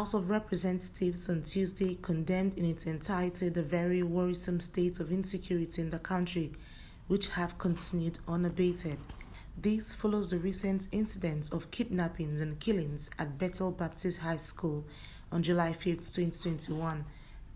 House of Representatives on Tuesday condemned in its entirety the very worrisome state of insecurity in the country, which have continued unabated. This follows the recent incidents of kidnappings and killings at Bethel Baptist High School on July 5, 2021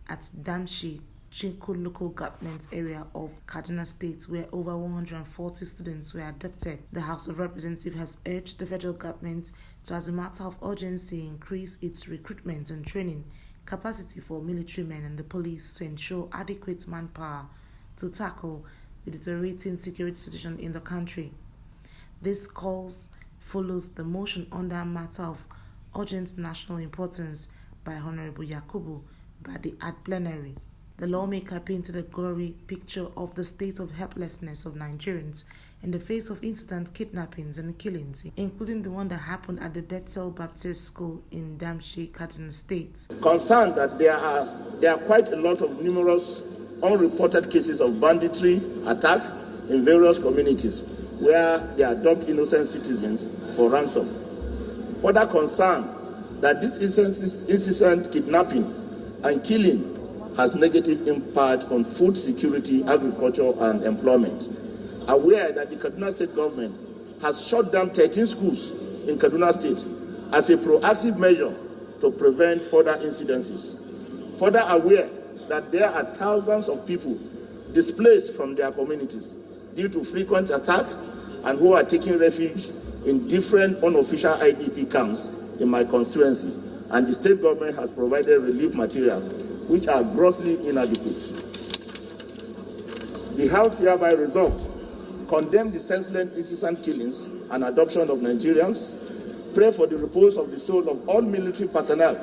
at Damshi, Chukun local government area of Kaduna State, where over 140 students were abducted. The House of Representatives has urged the federal government to, as a matter of urgency, increase its recruitment and training capacity for military men and the police to ensure adequate manpower to tackle the deteriorating security situation in the country. This calls follows the motion under a matter of urgent national importance by Honorable Yakubu by the ad plenary. The lawmaker painted a gory picture of the state of helplessness of Nigerians in the face of instant kidnappings and killings, including the one that happened at the Bethel Baptist School in Damshi, Kaduna State. Concerned that there are quite a lot of numerous unreported cases of banditry attack in various communities where they adopt innocent citizens for ransom. Further concerned that this incessant kidnapping and killing has negative impact on food security, agriculture, and employment. Aware that the Kaduna State government has shut down 13 schools in Kaduna State as a proactive measure to prevent further incidences. Further aware that there are thousands of people displaced from their communities due to frequent attack and who are taking refuge in different unofficial IDP camps in my constituency, and the state government has provided relief material which are grossly inadequate. The House hereby resolved condemn the senseless incessant killings and adoption of Nigerians, pray for the repose of the souls of all military personnel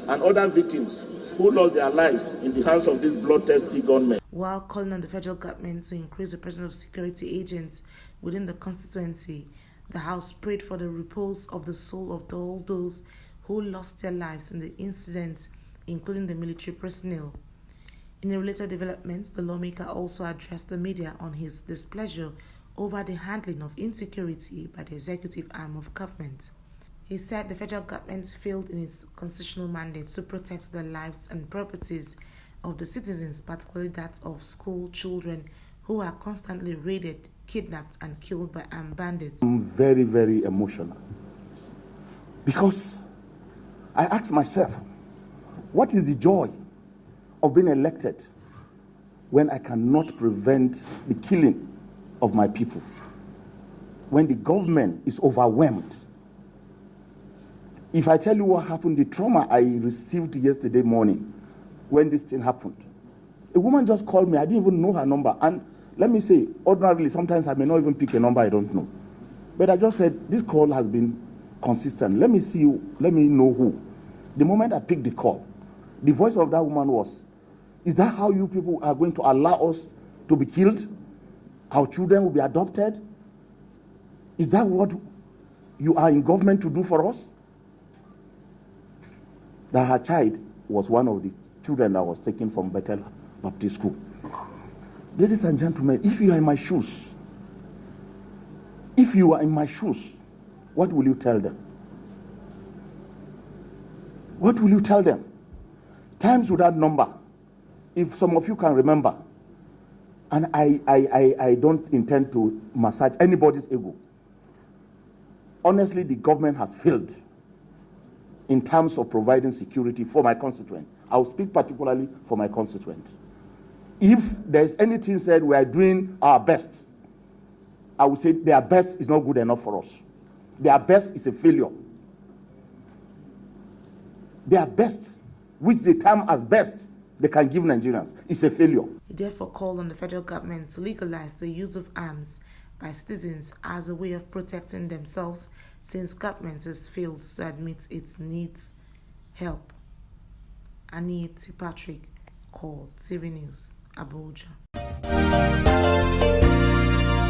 and other victims who lost their lives in the hands of these bloodthirsty gunmen. While calling on the federal government to increase the presence of security agents within the constituency, the House prayed for the repose of the soul of all those who lost their lives in the incident, including the military personnel. In a related development, the lawmaker also addressed the media on his displeasure over the handling of insecurity by the executive arm of government. He said the federal government failed in its constitutional mandate to protect the lives and properties of the citizens, particularly that of school children who are constantly raided, kidnapped, and killed by armed bandits. I'm very, very emotional because I ask myself, what is the joy of being elected when I cannot prevent the killing of my people? When the government is overwhelmed? If I tell you what happened, the trauma I received yesterday morning when this thing happened, a woman just called me. I didn't even know her number. And let me say, ordinarily, sometimes I may not even pick a number I don't know. But I just said, this call has been consistent. Let me see you, let me know who. The moment I picked the call, the voice of that woman was, is that how you people are going to allow us to be killed? Our children will be adopted? Is that what you are in government to do for us? That her child was one of the children that was taken from Bethel Baptist School. Ladies and gentlemen, if you are in my shoes, what will you tell them? What will you tell them? Times without number, if some of you can remember, and I don't intend to massage anybody's ego. Honestly, the government has failed in terms of providing security for my constituent. I will speak particularly for my constituent. If there's anything said we are doing our best, I would say their best is not good enough for us. Their best is a failure. Their best, which they term as best they can give Nigerians, is a failure. He therefore called on the federal government to legalize the use of arms by citizens as a way of protecting themselves, since government has failed to admit it needs help. Annie T. Patrick, Call TV News, Abuja.